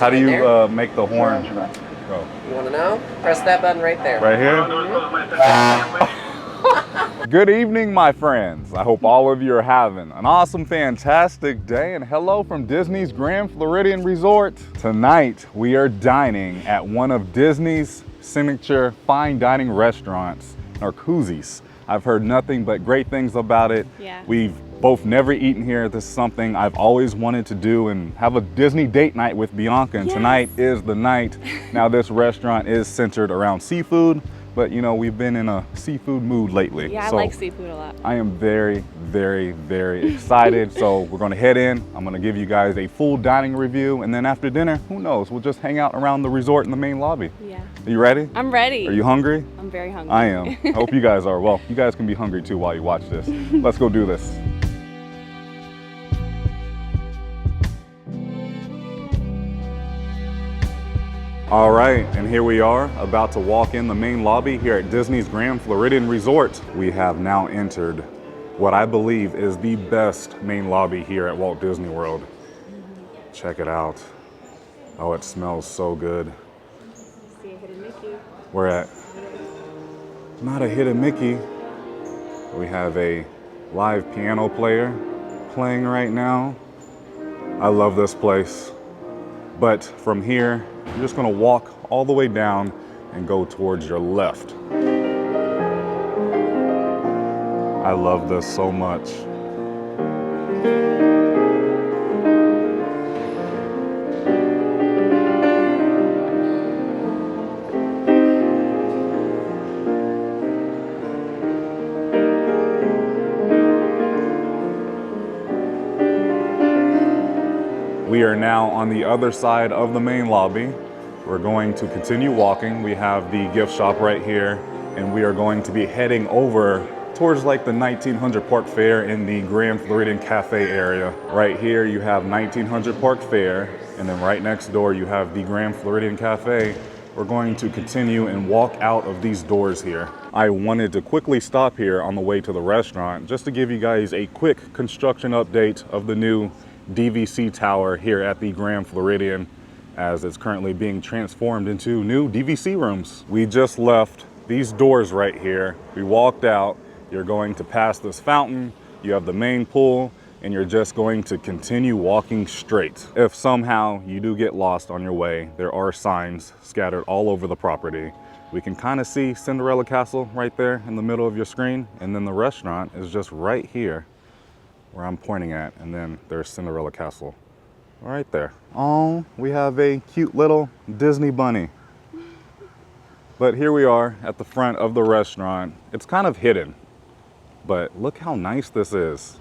How do you make the horn go? You want to know? Press that button right there. Right here? Good evening, my friends. I hope all of you are having an awesome, fantastic day, and hello from Disney's Grand Floridian Resort. Tonight, we are dining at one of Disney's signature fine dining restaurants, Narcoossee's. I've heard nothing but great things about it. Yeah. We've both never eaten here. This is something I've always wanted to do and have a Disney date night with Bianca, and tonight is the night. Now, this restaurant is centered around seafood, but you know, we've been in a seafood mood lately. Yeah, so I like seafood a lot. I am very, very, very excited. So we're gonna head in. I'm gonna give you guys a full dining review, and then after dinner, who knows, we'll just hang out around the resort in the main lobby. Yeah. Are you ready? I'm ready. Are you hungry? I'm very hungry. I am. I hope you guys are. Well, you guys can be hungry too while you watch this. Let's go do this. All right, and here we are about to walk in the main lobby here at Disney's Grand Floridian Resort. We have now entered what I believe is the best main lobby here at Walt Disney World. Check it out. Oh, it smells so good. See a hidden Mickey. We're at not a hidden Mickey. We have a live piano player playing right now. I love this place. But from here, you're just gonna walk all the way down and go towards your left. I love this so much. We are now on the other side of the main lobby. We're going to continue walking. We have the gift shop right here, and we are going to be heading over towards like the 1900 Park Fair in the Grand Floridian Cafe area. Right here you have 1900 Park Fair, and then right next door you have the Grand Floridian Cafe. We're going to continue and walk out of these doors here. I wanted to quickly stop here on the way to the restaurant just to give you guys a quick construction update of the new DVC tower here at the Grand Floridian, as it's currently being transformed into new DVC rooms. We just left these doors right here. We walked out. You're going to pass this fountain. You have the main pool, and you're just going to continue walking straight. If somehow you do get lost on your way, there are signs scattered all over the property. We can kind of see Cinderella Castle right there in the middle of your screen, and then the restaurant is just right here where I'm pointing at, and then there's Cinderella Castle right there. Oh, we have a cute little Disney bunny. But here we are at the front of the restaurant. It's kind of hidden, but look how nice this is.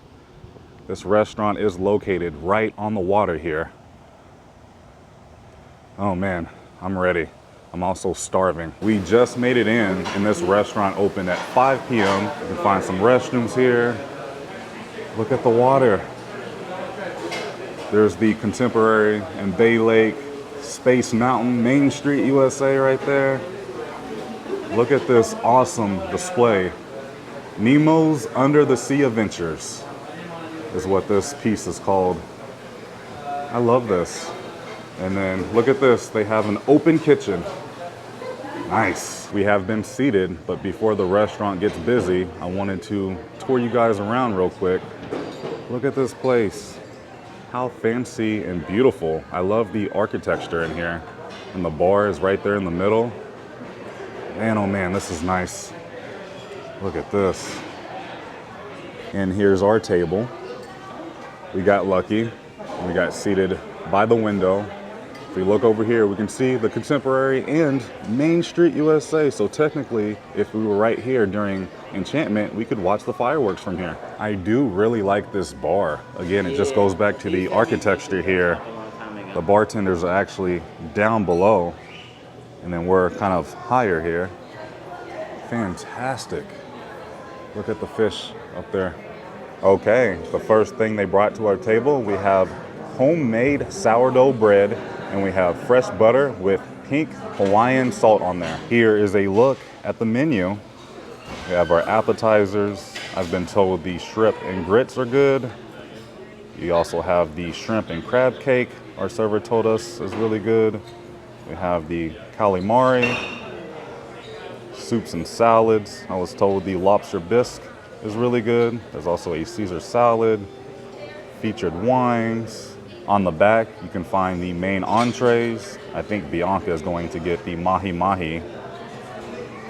This restaurant is located right on the water here. Oh man, I'm ready. I'm also starving. We just made it in, and this restaurant opened at 5 p.m. You can find some restrooms here. Look at the water. There's the Contemporary and Bay Lake, Space Mountain, Main Street, USA right there. Look at this awesome display. Nemo's Under the Sea Adventures is what this piece is called. I love this. And then look at this, they have an open kitchen. Nice. We have been seated, but before the restaurant gets busy, I wanted to tour you guys around real quick. Look at this place. How fancy and beautiful. I love the architecture in here. And the bar is right there in the middle. Man, oh man, this is nice. Look at this. And here's our table. We got lucky. We got seated by the window. If we look over here, we can see the Contemporary and Main Street, USA. So technically, if we were right here during Enchantment, we could watch the fireworks from here. I do really like this bar. Again, it just goes back to the architecture here. The bartenders are actually down below, and then we're kind of higher here. Fantastic. Look at the fish up there. Okay, the first thing they brought to our table, we have homemade sourdough bread, and we have fresh butter with pink Hawaiian salt on there. Here is a look at the menu. We have our appetizers. I've been told the shrimp and grits are good. You also have the shrimp and crab cake, our server told us is really good. We have the calamari, soups and salads. I was told the lobster bisque is really good. There's also a Caesar salad, featured wines. On the back, you can find the main entrees. I think Bianca is going to get the mahi mahi,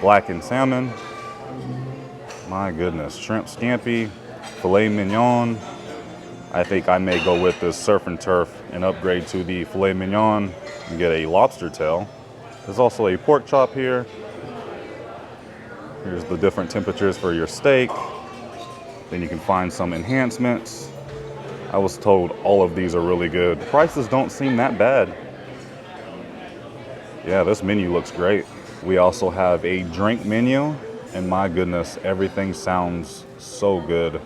blackened salmon. My goodness, shrimp scampi, filet mignon. I think I may go with this surf and turf and upgrade to the filet mignon and get a lobster tail. There's also a pork chop here. Here's the different temperatures for your steak. Then you can find some enhancements. I was told all of these are really good. Prices don't seem that bad. Yeah, this menu looks great. We also have a drink menu, and my goodness, everything sounds so good.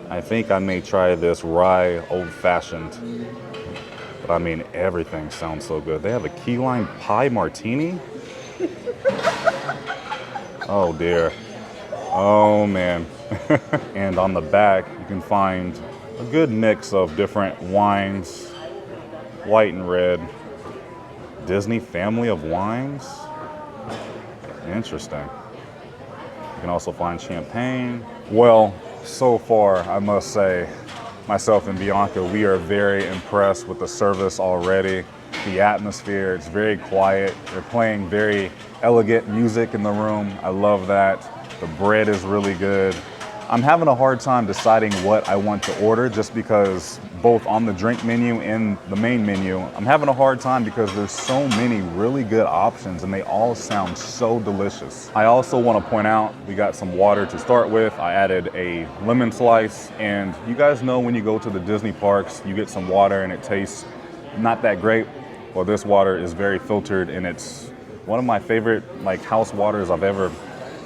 I think I may try this rye old-fashioned. But I mean, everything sounds so good. They have a key lime pie martini? Oh dear. Oh man. And on the back, you can find a good mix of different wines, white and red. Disney family of wines? Interesting. You can also find champagne. Well, so far, I must say, myself and Bianca, we are very impressed with the service already. The atmosphere, it's very quiet. They're playing very elegant music in the room. I love that. The bread is really good. I'm having a hard time deciding what I want to order just because both on the drink menu and the main menu, I'm having a hard time because there's so many really good options and they all sound so delicious. I also want to point out, we got some water to start with. I added a lemon slice, and you guys know when you go to the Disney parks, you get some water and it tastes not that great. Well, this water is very filtered and it's one of my favorite house waters I've ever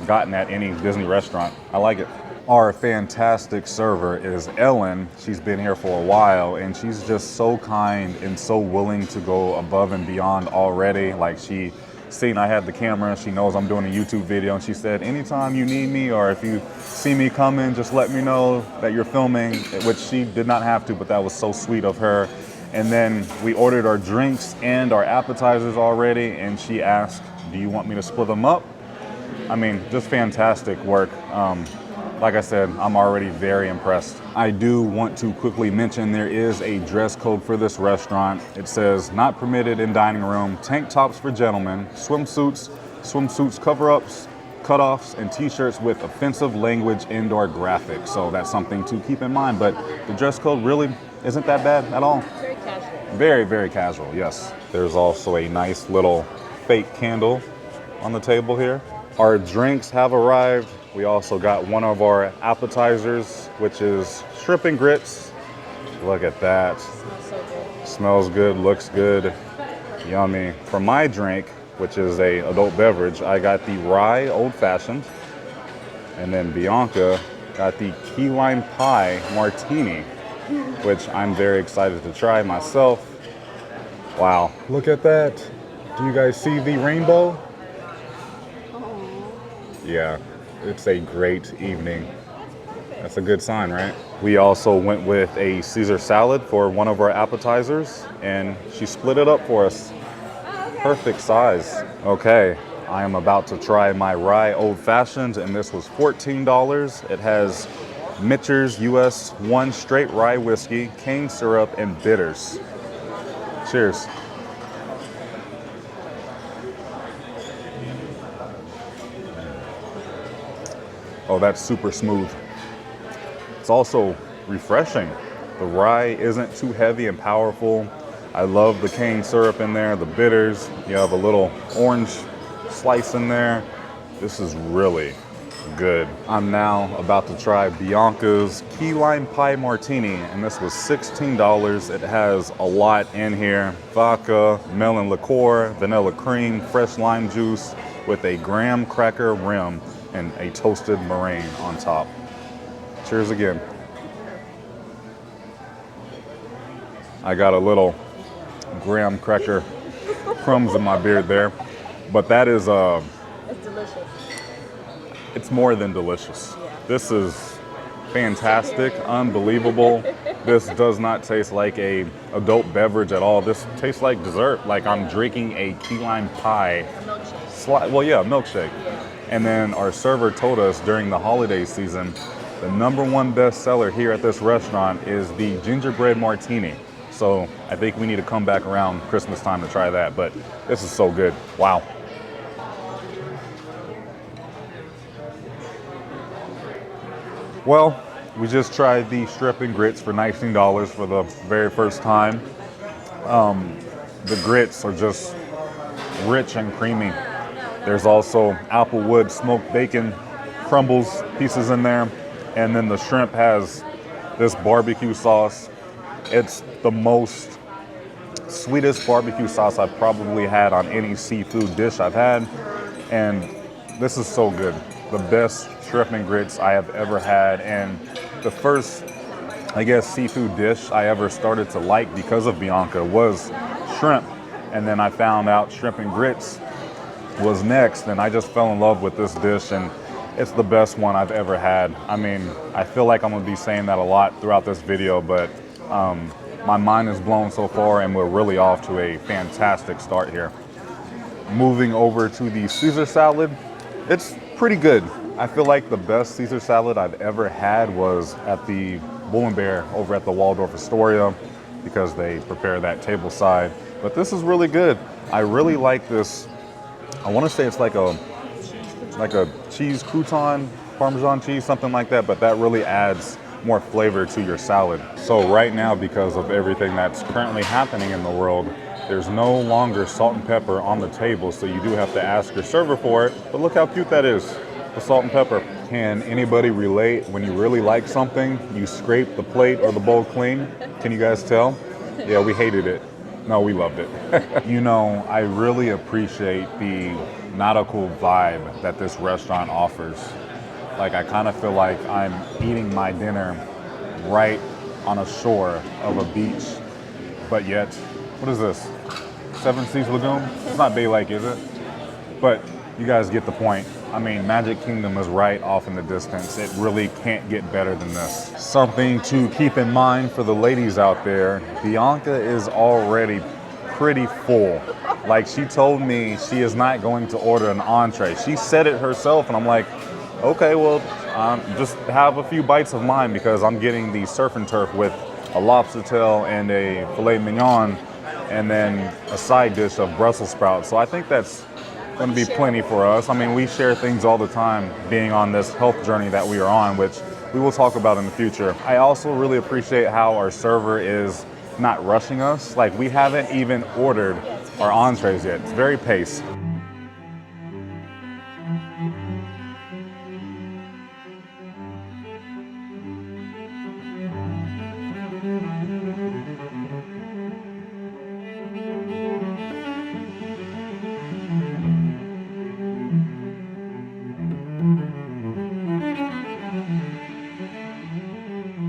gotten at any Disney restaurant. I like it. Our fantastic server is Ellen. She's been here for a while and she's just so kind and so willing to go above and beyond already. Like, she seen I had the camera, she knows I'm doing a YouTube video, and she said, anytime you need me or if you see me coming, just let me know that you're filming, which she did not have to, but that was so sweet of her. And then we ordered our drinks and our appetizers already, and she asked, do you want me to split them up? I mean, just fantastic work. Like I said, I'm already very impressed. I do want to quickly mention there is a dress code for this restaurant. It says, not permitted in dining room, tank tops for gentlemen, swimsuits, cover-ups, cutoffs, and t-shirts with offensive language and/or graphics. So that's something to keep in mind, but the dress code really isn't that bad at all. Very casual. Very, very casual, yes. There's also a nice little fake candle on the table here. Our drinks have arrived. We also got one of our appetizers, which is shrimp and grits. Look at that. Smells so good. Smells good, looks good, yummy. For my drink, which is a adult beverage, I got the rye old fashioned. And then Bianca got the key lime pie martini, which I'm very excited to try myself. Wow, look at that. Do you guys see the rainbow? Yeah, it's a great evening. That's a good sign, right? We also went with a Caesar salad for one of our appetizers, and she split it up for us. Perfect size. Okay, I am about to try my rye old fashioned, and this was $14. It has Mitcher's US 1 straight rye whiskey, cane syrup, and bitters. Cheers. Oh, that's super smooth. It's also refreshing. The rye isn't too heavy and powerful. I love the cane syrup in there, the bitters. You have a little orange slice in there. This is really good. I'm now about to try Bianca's key lime pie martini, and this was $16. It has a lot in here. Vodka, melon liqueur, vanilla cream, fresh lime juice with a graham cracker rim and a toasted meringue on top. Cheers again. I got a little graham cracker crumbs in my beard there, but that is It's delicious. it's more than delicious. Yeah. This is fantastic, unbelievable. This does not taste like a adult beverage at all. This tastes like dessert, like I'm drinking a key lime pie. A milkshake. Well, yeah, a milkshake. And then our server told us during the holiday season, the #1 bestseller here at this restaurant is the gingerbread martini. So I think we need to come back around Christmas time to try that, but this is so good. Wow. Well, we just tried the strip and grits for $19 for the very first time. The grits are just rich and creamy. There's also applewood smoked bacon crumbles pieces in there. And then the shrimp has this barbecue sauce. It's the most sweetest barbecue sauce I've probably had on any seafood dish I've had. And this is so good. The best shrimp and grits I have ever had. And the first, I guess, seafood dish I ever started to like because of Bianca was shrimp. And then I found out shrimp and grits was next, and I just fell in love with this dish, and it's the best one I've ever had. I mean, I feel like I'm gonna be saying that a lot throughout this video, but my mind is blown so far, and we're really off to a fantastic start here. Moving over to the Caesar salad, it's pretty good. I feel like the best Caesar salad I've ever had was at the Bull and Bear over at the Waldorf Astoria, because they prepare that table side. But this is really good. I really like this. I want to say it's like a cheese crouton, Parmesan cheese, something like that, but that really adds more flavor to your salad. So right now, because of everything that's currently happening in the world, there's no longer salt and pepper on the table, so you do have to ask your server for it. But look how cute that is, the salt and pepper. Can anybody relate when you really like something, you scrape the plate or the bowl clean? Can you guys tell? Yeah, we hated it. No, we loved it. You know, I really appreciate the nautical vibe that this restaurant offers. Like, I kind of feel like I'm eating my dinner right on a shore of a beach, but yet, what is this? Seven Seas Lagoon? It's not Bay Lake, is it? But you guys get the point. I mean, Magic Kingdom is right off in the distance. It really can't get better than this. Something to keep in mind for the ladies out there, Bianca is already pretty full. Like, she told me she is not going to order an entree. She said it herself, and I'm like, okay, well, just have a few bites of mine, because I'm getting the surf and turf with a lobster tail and a filet mignon, and then a side dish of Brussels sprouts. So I think that's going to be plenty for us. I mean, we share things all the time being on this health journey that we are on, which we will talk about in the future. I also really appreciate how our server is not rushing us. Like, we haven't even ordered our entrees yet. It's very paced.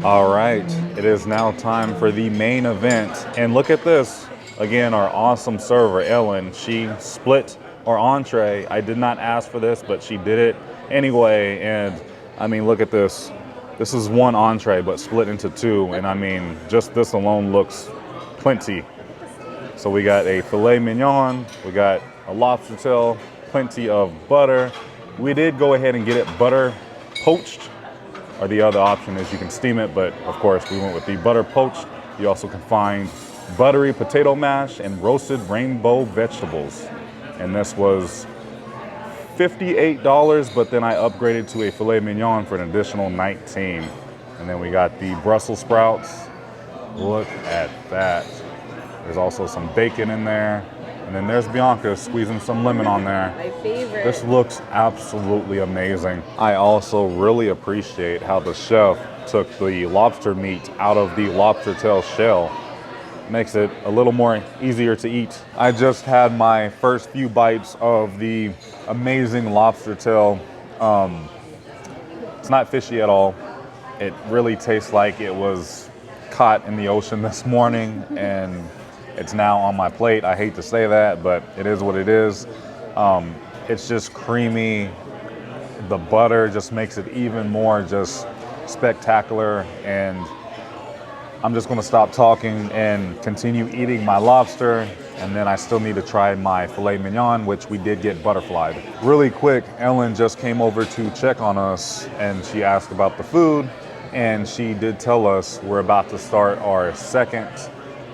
All right, it is now time for the main event. And look at this. Again, our awesome server, Ellen, she split our entree. I did not ask for this, but she did it anyway. And I mean, look at this. This is one entree, but split into two. And I mean, just this alone looks plenty. So we got a filet mignon, we got a lobster tail, plenty of butter. We did go ahead and get it butter poached. Or the other option is you can steam it, but of course we went with the butter poached. You also can find buttery potato mash and roasted rainbow vegetables. And this was $58, but then I upgraded to a filet mignon for an additional $19. And then we got the Brussels sprouts. Look at that. There's also some bacon in there. And then there's Bianca squeezing some lemon on there. My favorite. This looks absolutely amazing. I also really appreciate how the chef took the lobster meat out of the lobster tail shell. Makes it a little more easier to eat. I just had my first few bites of the amazing lobster tail. It's not fishy at all. It really tastes like it was caught in the ocean this morning, and it's now on my plate. I hate to say that, but it is what it is. It's just creamy. The butter just makes it even more just spectacular. And I'm just gonna stop talking and continue eating my lobster, and then I still need to try my filet mignon, which we did get butterflied. Really quick, Ellen just came over to check on us and she asked about the food, and she did tell us we're about to start our second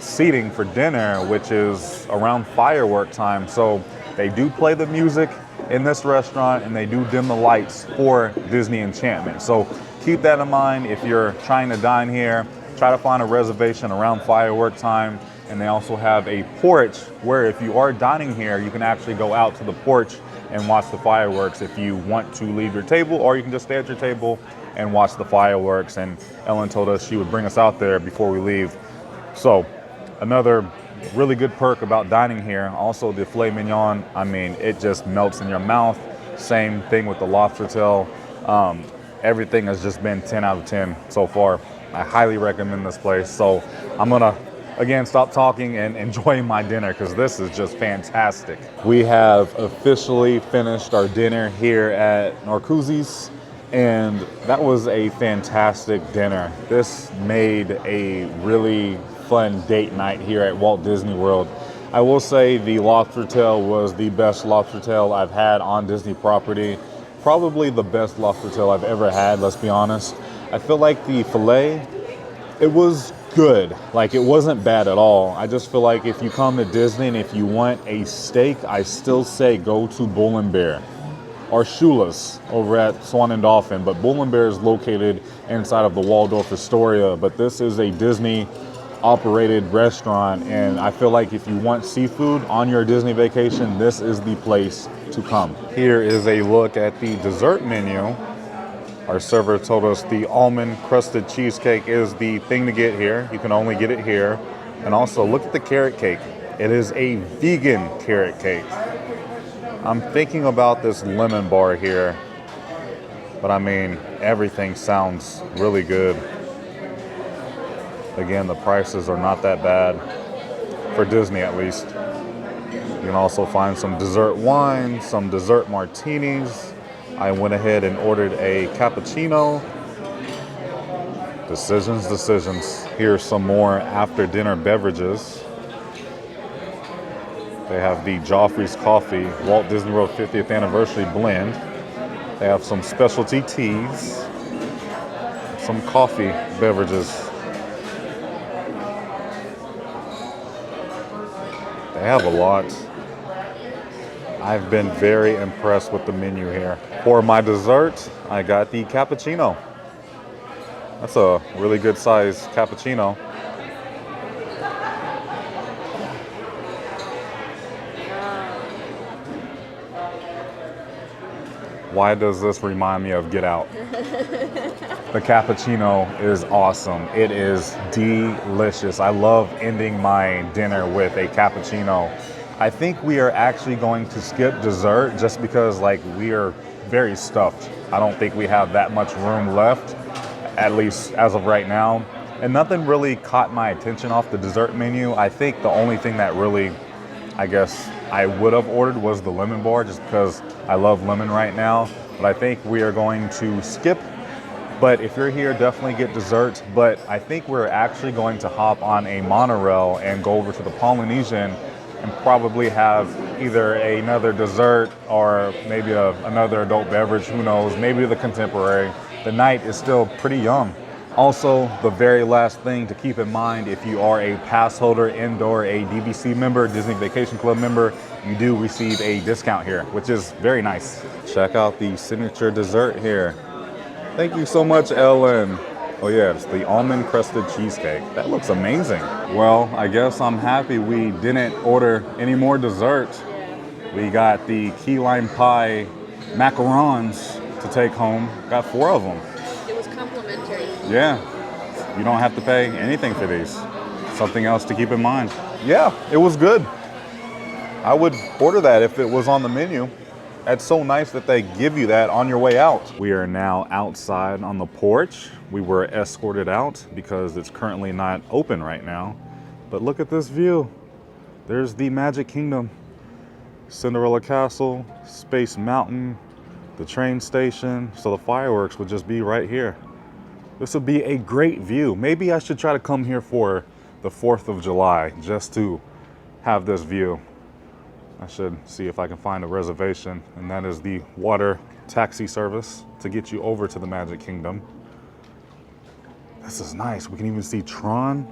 seating for dinner, which is around firework time. So they do play the music in this restaurant and they do dim the lights for Disney Enchantment. So keep that in mind if you're trying to dine here. Try to find a reservation around firework time. And they also have a porch where if you are dining here, you can actually go out to the porch and watch the fireworks if you want to leave your table, or you can just stay at your table and watch the fireworks. And Ellen told us she would bring us out there before we leave. So another really good perk about dining here. Also the filet mignon, I mean, it just melts in your mouth. Same thing with the lobster tail. Everything has just been 10 out of 10 so far. I highly recommend this place. So I'm gonna, again, stop talking and enjoy my dinner because this is just fantastic. We have officially finished our dinner here at Narcoossee's, and that was a fantastic dinner. This made a really fun date night here at Walt Disney World. I will say the lobster tail was the best lobster tail I've had on Disney property. Probably the best lobster tail I've ever had, let's be honest. I feel like the filet, it was good. Like, it wasn't bad at all. I just feel like if you come to Disney and if you want a steak, I still say go to Bull and Bear or Shula's over at Swan and Dolphin. But Bull and Bear is located inside of the Waldorf Astoria. But this is a Disney operated restaurant, and I feel like if you want seafood on your Disney vacation, this is the place to come. Here is a look at the dessert menu. Our server told us the almond crusted cheesecake is the thing to get here. You can only get it here. And also look at the carrot cake. It is a vegan carrot cake. I'm thinking about this lemon bar here, but I mean, everything sounds really good. Again, the prices are not that bad, for Disney at least. You can also find some dessert wine, some dessert martinis. I went ahead and ordered a cappuccino. Decisions. Here's some more after dinner beverages. They have the Joffrey's Coffee Walt Disney World 50th Anniversary Blend. They have some specialty teas, some coffee beverages. They have a lot. I've been very impressed with the menu here. For my dessert, I got the cappuccino. That's a really good size cappuccino. Why does this remind me of Get Out? The cappuccino is awesome. It is delicious. I love ending my dinner with a cappuccino. I think we are actually going to skip dessert just because, like, we are very stuffed. I don't think we have that much room left, at least as of right now. And nothing really caught my attention off the dessert menu. I think the only thing that really, I guess, I would have ordered was the lemon bar just because I love lemon right now. But I think we are going to skip. But if you're here, definitely get dessert. But I think we're actually going to hop on a monorail and go over to the Polynesian and probably have either another dessert or maybe another adult beverage, who knows, maybe the contemporary. The night is still pretty young. Also, the very last thing to keep in mind, if you are a pass holder indoor, a DVC member, Disney Vacation Club member, you do receive a discount here, which is very nice. Check out the signature dessert here. Thank you so much, Ellen. Oh yeah, it's the almond crusted cheesecake. That looks amazing. Well, I guess I'm happy we didn't order any more dessert. We got the key lime pie macarons to take home. Got 4 of them. It was complimentary. Yeah, you don't have to pay anything for these. Something else to keep in mind. Yeah, it was good. I would order that if it was on the menu. It's so nice that they give you that on your way out. We are now outside on the porch. We were escorted out because it's currently not open right now. But look at this view. There's the Magic Kingdom, Cinderella Castle, Space Mountain, the train station. So the fireworks would just be right here. This would be a great view. Maybe I should try to come here for the 4th of July just to have this view. I should see if I can find a reservation, and that is the water taxi service to get you over to the Magic Kingdom. This is nice. We can even see Tron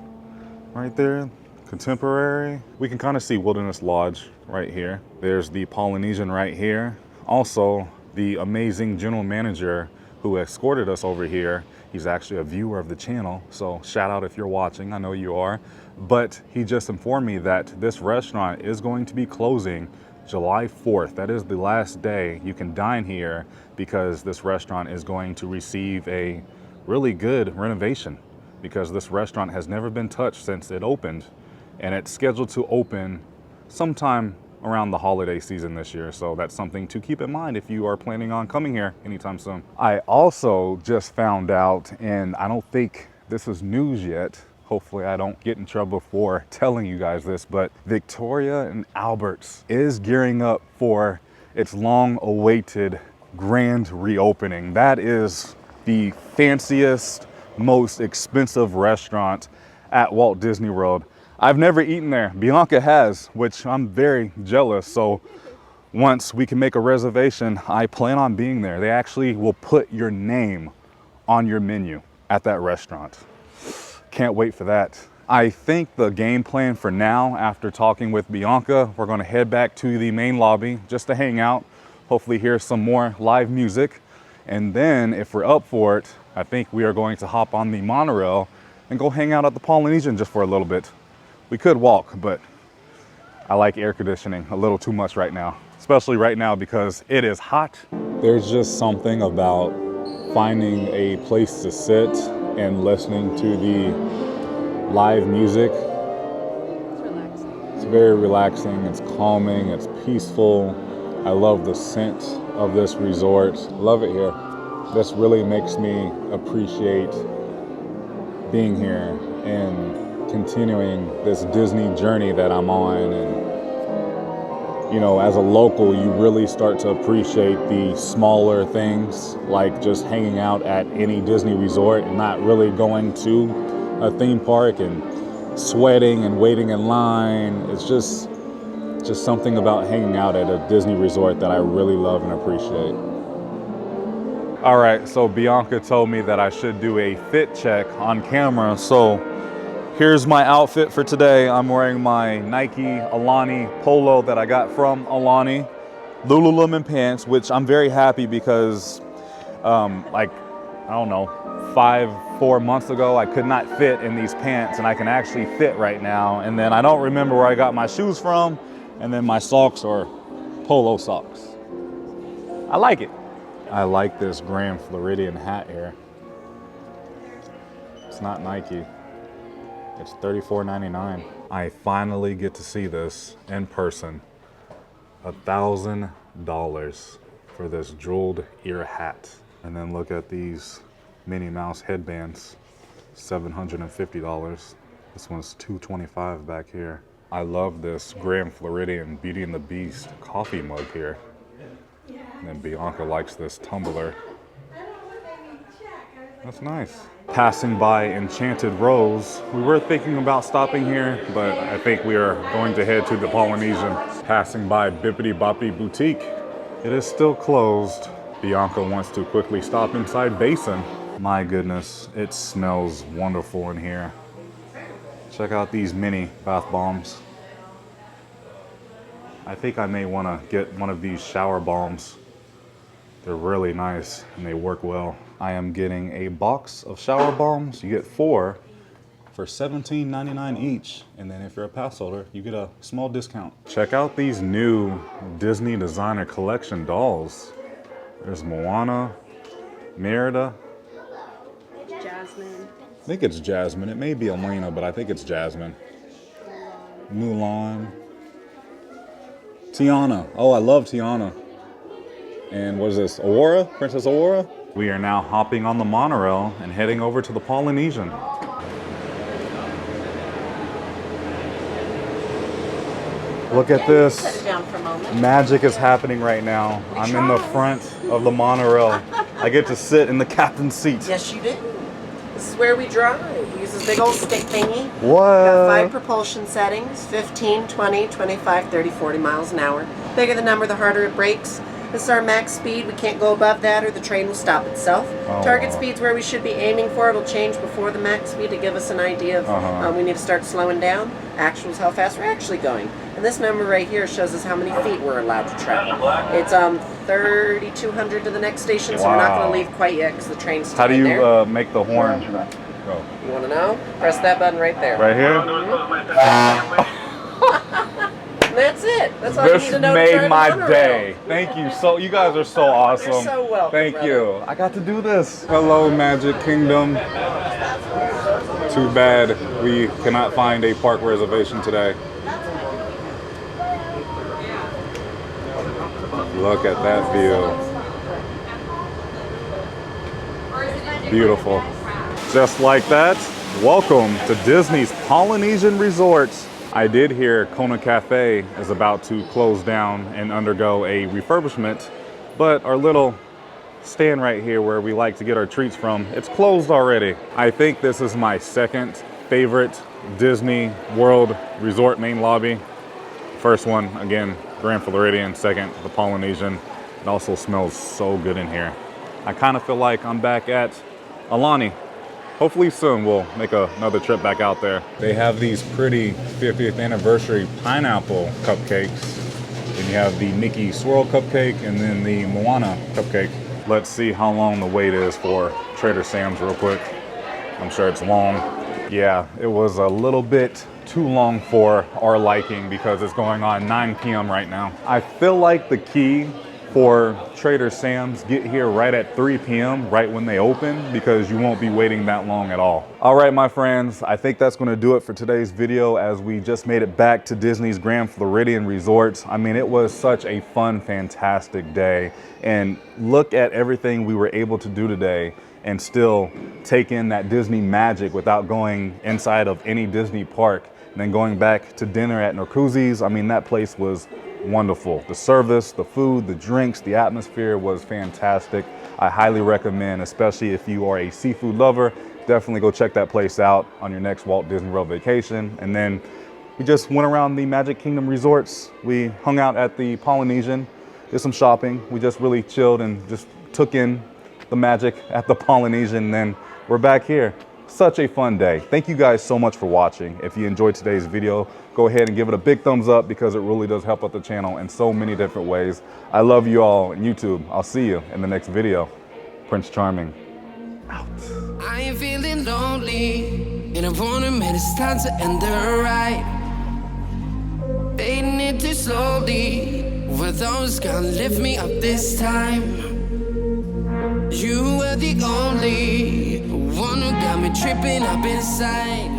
right there, Contemporary. We can kind of see Wilderness Lodge right here. There's the Polynesian right here. Also, the amazing general manager who escorted us over here. He's actually a viewer of the channel, so shout out if you're watching, I know you are. But he just informed me that this restaurant is going to be closing July 4th. That is the last day you can dine here because this restaurant is going to receive a really good renovation because this restaurant has never been touched since it opened, and it's scheduled to open sometime around the holiday season this year. So that's something to keep in mind if you are planning on coming here anytime soon. I also just found out, and I don't think this is news yet, hopefully I don't get in trouble for telling you guys this, but Victoria and Albert's is gearing up for its long-awaited grand reopening. That is the fanciest, most expensive restaurant at Walt Disney World. I've never eaten there. Bianca has, which I'm very jealous. So once we can make a reservation, I plan on being there. They actually will put your name on your menu at that restaurant. Can't wait for that. I think the game plan for now, after talking with Bianca, we're gonna head back to the main lobby just to hang out, hopefully hear some more live music. And then if we're up for it, I think we are going to hop on the monorail and go hang out at the Polynesian just for a little bit. We could walk, but I like air conditioning a little too much right now, especially right now because it is hot. There's just something about finding a place to sit and listening to the live music. It's relaxing. It's very relaxing, it's calming, it's peaceful. I love the scent of this resort. Love it here. This really makes me appreciate being here and continuing this Disney journey that I'm on. And you know, as a local, you really start to appreciate the smaller things, like just hanging out at any Disney resort and not really going to a theme park and sweating and waiting in line. It's just something about hanging out at a Disney resort that I really love and appreciate. All right, so Bianca told me that I should do a fit check on camera. So here's my outfit for today. I'm wearing my Nike Alani polo that I got from Alani, Lululemon pants, which I'm very happy because like, I don't know, 4 months ago, I could not fit in these pants and I can actually fit right now. And then I don't remember where I got my shoes from. And then my socks are polo socks. I like it. I like this Grand Floridian hat here. It's not Nike. It's $34.99. I finally get to see this in person. $1,000 for this jeweled ear hat. And then look at these Minnie Mouse headbands, $750. This one's $225 back here. I love this Grand Floridian Beauty and the Beast coffee mug here. And then Bianca likes this tumbler. That's nice. Passing by Enchanted Rose, we were thinking about stopping here, but I think we are going to head to the Polynesian. Passing by Bippity Boppity Boutique. It is still closed. Bianca wants to quickly stop inside Basin. My goodness, it smells wonderful in here. Check out these mini bath bombs. I think I may want to get one of these shower bombs. They're really nice and they work well. I am getting a box of shower bombs. You get 4 for $17.99 each. And then if you're a pass holder, you get a small discount. Check out these new Disney Designer Collection dolls. There's Moana, Merida. Jasmine. I think it's Jasmine. It may be Elena, but I think it's Jasmine. Mulan. Tiana. Oh, I love Tiana. And what is this? Aurora? Princess Aurora? We are now hopping on the monorail and heading over to the Polynesian. Look at this. Set it down for a moment. Magic is happening right now. I'm in the front of the monorail. I get to sit in the captain's seat. Yes, you do. This is where we drive. We use this big old stick thingy. We What? got 5 propulsion settings, 15, 20, 25, 30, 40 miles an hour. Bigger the number, the harder it brakes. This is our max speed. We can't go above that or the train will stop itself. Oh, Target wow. speed's where we should be aiming for. It'll change before the max speed to give us an idea of we need to start slowing down. Actual's how fast we're actually going. And this number right here shows us how many feet we're allowed to travel. It's 3,200 to the next station, so we're not going to leave quite yet because the train's still How do in there. you make the horn go? You want to know? Press that button right there. Right here? And that's it. That's all you This need to know. to made drive a my monorail. day. Thank you. So you guys are so awesome. You're so welcome, Thank brother. you. I got to do this. Hello, Magic Kingdom. Too bad we cannot find a park reservation today. Look at that view. Beautiful. Just like that, welcome to Disney's Polynesian Resorts. I did hear Kona Cafe is about to close down and undergo a refurbishment, but our little stand right here where we like to get our treats from, it's closed already. I think this is my second favorite Disney World Resort main lobby. First one, again, Grand Floridian. Second, the Polynesian. It also smells so good in here. I kind of feel like I'm back at Alani. Hopefully soon we'll make another trip back out there. They have these pretty 50th anniversary pineapple cupcakes. Then you have the Mickey Swirl cupcake and then the Moana cupcake. Let's see how long the wait is for Trader Sam's real quick. I'm sure it's long. Yeah, it was a little bit too long for our liking because it's going on 9 p.m. right now. I feel like the key for Trader Sam's, get here right at 3 p.m. right when they open, because you won't be waiting that long at all. All right, my friends, I think that's going to do it for today's video as we just made it back to Disney's Grand Floridian Resorts. I mean, it was such a fun, fantastic day, and look at everything we were able to do today and still take in that Disney magic without going inside of any Disney park. And then going back to dinner at Narcoossee's, I mean, that place was wonderful. The service, the food, the drinks, the atmosphere was fantastic. I highly recommend, especially if you are a seafood lover, definitely go check that place out on your next Walt Disney World vacation. And then we just went around the Magic Kingdom resorts. We hung out at the Polynesian, did some shopping. We just really chilled and just took in the magic at the Polynesian. And then we're back here. Such a fun day. Thank you guys so much for watching. If you enjoyed today's video, go ahead and give it a big thumbs up because it really does help out the channel in so many different ways. I love you all on YouTube. I'll see you in the next video. Prince Charming, out. I ain't feeling lonely, and I wanna admit it's time to end the ride. Fading it too slowly, were those gonna lift me up this time? You were the only one who got me tripping up inside.